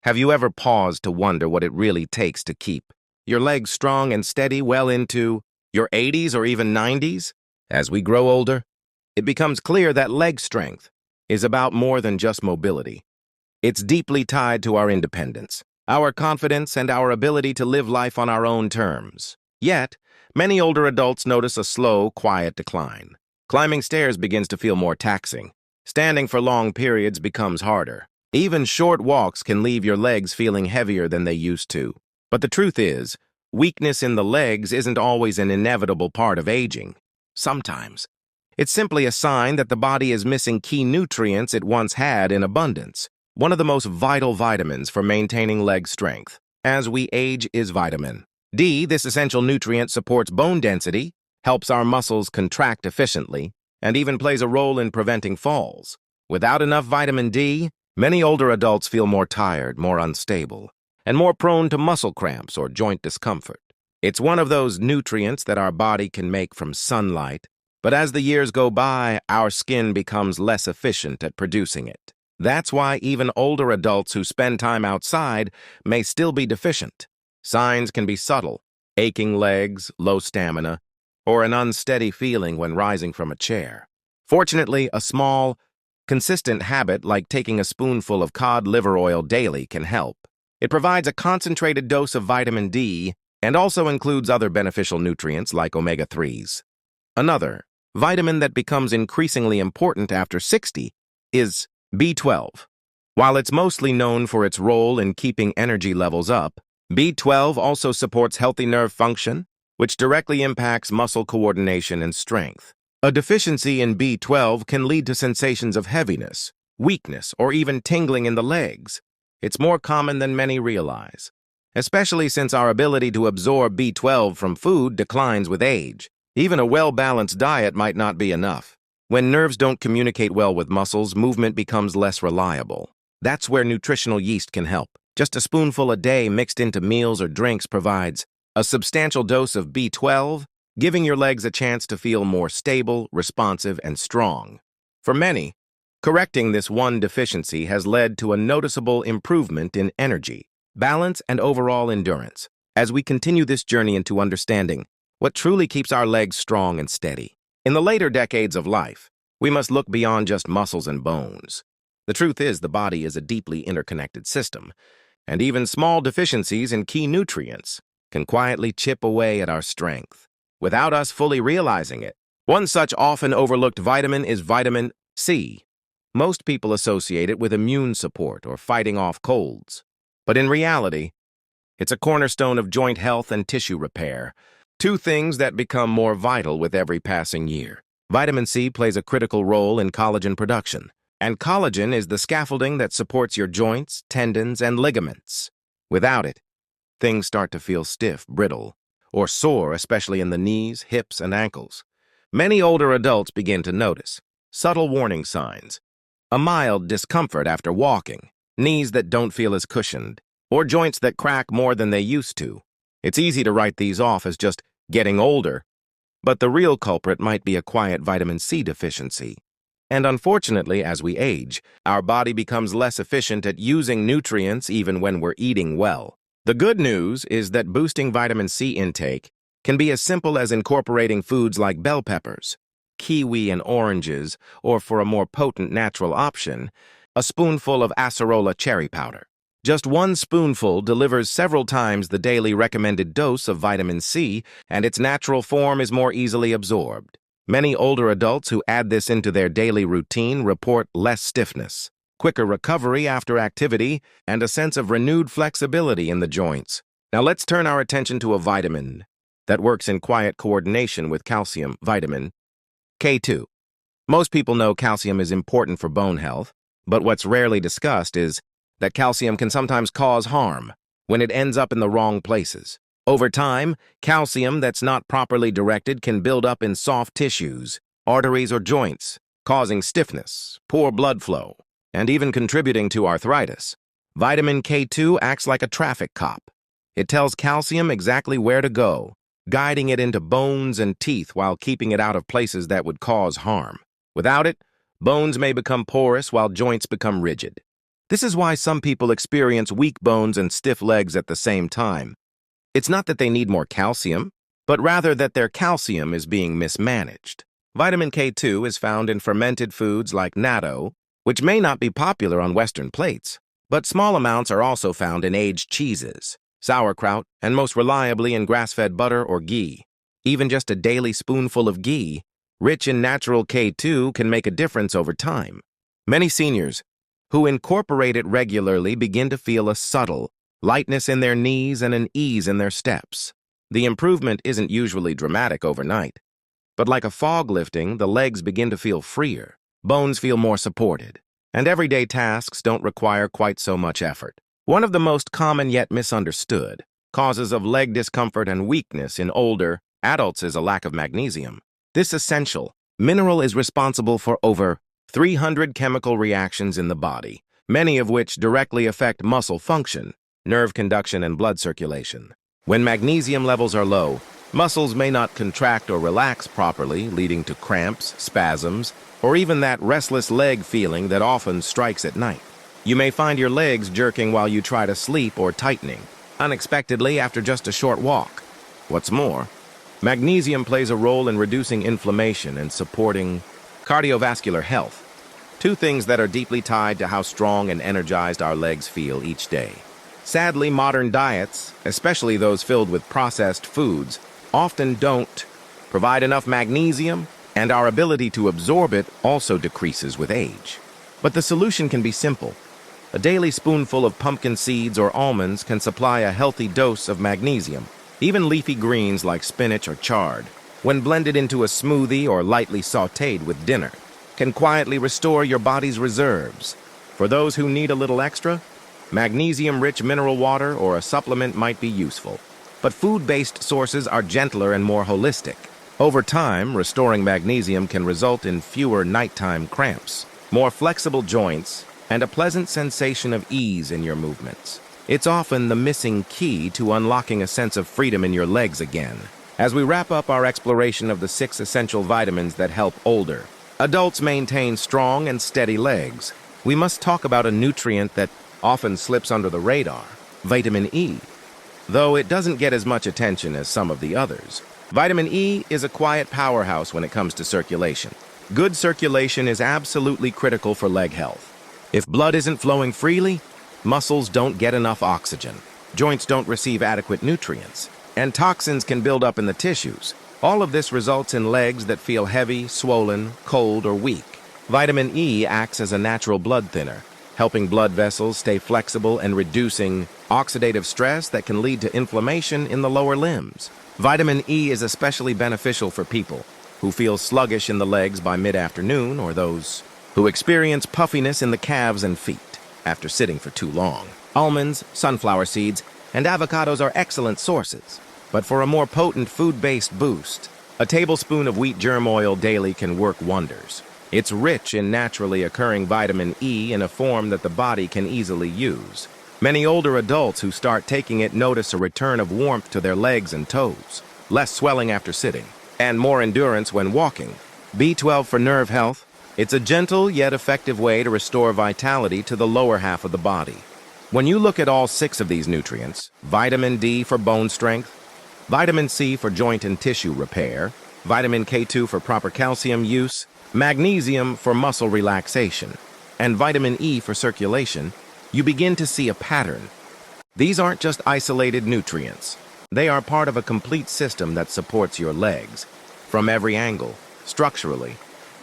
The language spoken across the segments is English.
Have you ever paused to wonder what it really takes to keep your legs strong and steady well into your 80s or even 90s? As we grow older, it becomes clear that leg strength is about more than just mobility. It's deeply tied to our independence, our confidence, and our ability to live life on our own terms. Yet, many older adults notice a slow, quiet decline. Climbing stairs begins to feel more taxing. Standing for long periods becomes harder. Even short walks can leave your legs feeling heavier than they used to. But the truth is, weakness in the legs isn't always an inevitable part of aging. Sometimes, it's simply a sign that the body is missing key nutrients it once had in abundance. One of the most vital vitamins for maintaining leg strength as we age is vitamin D. This essential nutrient supports bone density, helps our muscles contract efficiently, and even plays a role in preventing falls. Without enough vitamin D, many older adults feel more tired, more unstable, and more prone to muscle cramps or joint discomfort. It's one of those nutrients that our body can make from sunlight, but as the years go by, our skin becomes less efficient at producing it. That's why even older adults who spend time outside may still be deficient. Signs can be subtle: aching legs, low stamina, or an unsteady feeling when rising from a chair. Fortunately, a small, consistent habit like taking a spoonful of cod liver oil daily can help. It provides a concentrated dose of vitamin D and also includes other beneficial nutrients like omega-3s. Another vitamin that becomes increasingly important after 60 is B12. While it's mostly known for its role in keeping energy levels up, B12 also supports healthy nerve function, which directly impacts muscle coordination and strength. A deficiency in B12 can lead to sensations of heaviness, weakness, or even tingling in the legs. It's more common than many realize, especially since our ability to absorb B12 from food declines with age. Even a well-balanced diet might not be enough. When nerves don't communicate well with muscles, movement becomes less reliable. That's where nutritional yeast can help. Just a spoonful a day mixed into meals or drinks provides a substantial dose of B12, giving your legs a chance to feel more stable, responsive, and strong. For many, correcting this one deficiency has led to a noticeable improvement in energy, balance, and overall endurance. As we continue this journey into understanding what truly keeps our legs strong and steady. In the later decades of life, we must look beyond just muscles and bones. The truth is, the body is a deeply interconnected system, and even small deficiencies in key nutrients can quietly chip away at our strength without us fully realizing it. One such often overlooked vitamin is vitamin C. Most people associate it with immune support or fighting off colds. But in reality, it's a cornerstone of joint health and tissue repair, two things that become more vital with every passing year. Vitamin C plays a critical role in collagen production, and collagen is the scaffolding that supports your joints, tendons, and ligaments. Without it, things start to feel stiff, brittle, or sore, especially in the knees, hips, and ankles. Many older adults begin to notice subtle warning signs: a mild discomfort after walking, knees that don't feel as cushioned, or joints that crack more than they used to. It's easy to write these off as just getting older, but the real culprit might be a quiet vitamin C deficiency. And unfortunately, as we age, our body becomes less efficient at using nutrients even when we're eating well. The good news is that boosting vitamin C intake can be as simple as incorporating foods like bell peppers, kiwi, and oranges, or for a more potent natural option, a spoonful of acerola cherry powder. Just one spoonful delivers several times the daily recommended dose of vitamin C, and its natural form is more easily absorbed. Many older adults who add this into their daily routine report less stiffness, quicker recovery after activity, and a sense of renewed flexibility in the joints. Now let's turn our attention to a vitamin that works in quiet coordination with calcium, vitamin K2. Most people know calcium is important for bone health, but what's rarely discussed is that calcium can sometimes cause harm when it ends up in the wrong places. Over time, calcium that's not properly directed can build up in soft tissues, arteries, or joints, causing stiffness, poor blood flow, and even contributing to arthritis. Vitamin K2 acts like a traffic cop. It tells calcium exactly where to go, guiding it into bones and teeth while keeping it out of places that would cause harm. Without it, bones may become porous while joints become rigid. This is why some people experience weak bones and stiff legs at the same time. It's not that they need more calcium, but rather that their calcium is being mismanaged. Vitamin K2 is found in fermented foods like natto, which may not be popular on Western plates, but small amounts are also found in aged cheeses, sauerkraut, and most reliably in grass-fed butter or ghee. Even just a daily spoonful of ghee, rich in natural K2, can make a difference over time. Many seniors who incorporate it regularly begin to feel a subtle lightness in their knees and an ease in their steps. The improvement isn't usually dramatic overnight, but like a fog lifting, the legs begin to feel freer, bones feel more supported, and everyday tasks don't require quite so much effort. One of the most common yet misunderstood causes of leg discomfort and weakness in older adults is a lack of magnesium. This essential mineral is responsible for over 300 chemical reactions in the body, many of which directly affect muscle function, nerve conduction, and blood circulation. When magnesium levels are low, muscles may not contract or relax properly, leading to cramps, spasms, or even that restless leg feeling that often strikes at night. You may find your legs jerking while you try to sleep or tightening, unexpectedly after just a short walk. What's more, magnesium plays a role in reducing inflammation and supporting cardiovascular health, two things that are deeply tied to how strong and energized our legs feel each day. Sadly, modern diets, especially those filled with processed foods, often don't provide enough magnesium, and our ability to absorb it also decreases with age. But the solution can be simple. A daily spoonful of pumpkin seeds or almonds can supply a healthy dose of magnesium. Even leafy greens like spinach or chard, when blended into a smoothie or lightly sautéed with dinner, can quietly restore your body's reserves. For those who need a little extra, magnesium-rich mineral water or a supplement might be useful. But food-based sources are gentler and more holistic. Over time, restoring magnesium can result in fewer nighttime cramps, more flexible joints, and a pleasant sensation of ease in your movements. It's often the missing key to unlocking a sense of freedom in your legs again. As we wrap up our exploration of the 6 essential vitamins that help older adults maintain strong and steady legs, we must talk about a nutrient that often slips under the radar: vitamin E. Though it doesn't get as much attention as some of the others, vitamin E is a quiet powerhouse when it comes to circulation. Good circulation is absolutely critical for leg health. If blood isn't flowing freely, muscles don't get enough oxygen, joints don't receive adequate nutrients, and toxins can build up in the tissues. All of this results in legs that feel heavy, swollen, cold, or weak. Vitamin E acts as a natural blood thinner, helping blood vessels stay flexible and reducing oxidative stress that can lead to inflammation in the lower limbs. Vitamin E is especially beneficial for people who feel sluggish in the legs by mid-afternoon, or those who experience puffiness in the calves and feet after sitting for too long. Almonds, sunflower seeds, and avocados are excellent sources. But for a more potent food-based boost, a tablespoon of wheat germ oil daily can work wonders. It's rich in naturally occurring vitamin E in a form that the body can easily use. Many older adults who start taking it notice a return of warmth to their legs and toes, less swelling after sitting, and more endurance when walking. B12 for nerve health. It's a gentle yet effective way to restore vitality to the lower half of the body. When you look at all 6 of these nutrients, vitamin D for bone strength, vitamin C for joint and tissue repair, vitamin K2 for proper calcium use, magnesium for muscle relaxation, and vitamin E for circulation, you begin to see a pattern. These aren't just isolated nutrients. They are part of a complete system that supports your legs, from every angle, structurally,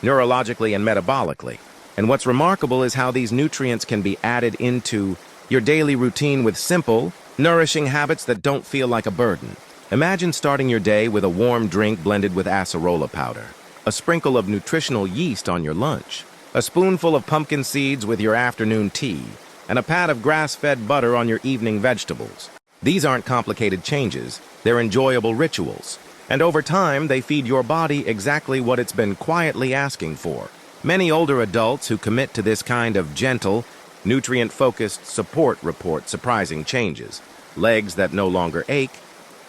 neurologically, and metabolically. And what's remarkable is how these nutrients can be added into your daily routine with simple, nourishing habits that don't feel like a burden. Imagine starting your day with a warm drink blended with acerola powder, a sprinkle of nutritional yeast on your lunch, a spoonful of pumpkin seeds with your afternoon tea, and a pat of grass-fed butter on your evening vegetables. These aren't complicated changes, they're enjoyable rituals. And over time, they feed your body exactly what it's been quietly asking for. Many older adults who commit to this kind of gentle, nutrient-focused support report surprising changes. Legs that no longer ache,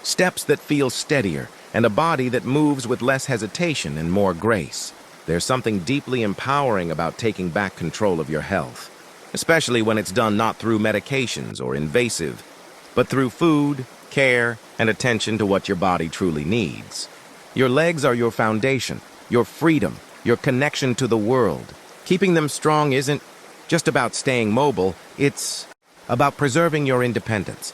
steps that feel steadier, and a body that moves with less hesitation and more grace. There's something deeply empowering about taking back control of your health. especially when it's done not through medications or invasive, but through food, care, and attention to what your body truly needs. Your legs are your foundation, your freedom, your connection to the world. Keeping them strong isn't just about staying mobile, it's about preserving your independence,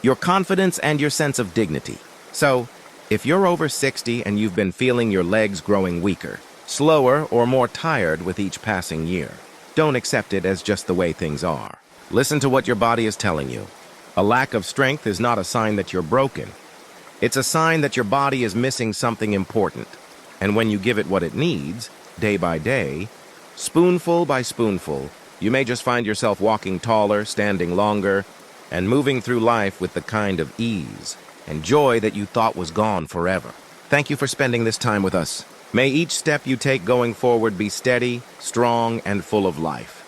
your confidence, and your sense of dignity. So, if you're over 60 and you've been feeling your legs growing weaker, slower, or more tired with each passing year, don't accept it as just the way things are. Listen to what your body is telling you. A lack of strength is not a sign that you're broken. It's a sign that your body is missing something important. And when you give it what it needs, day by day, spoonful by spoonful, you may just find yourself walking taller, standing longer, and moving through life with the kind of ease and joy that you thought was gone forever. Thank you for spending this time with us. May each step you take going forward be steady, strong, and full of life.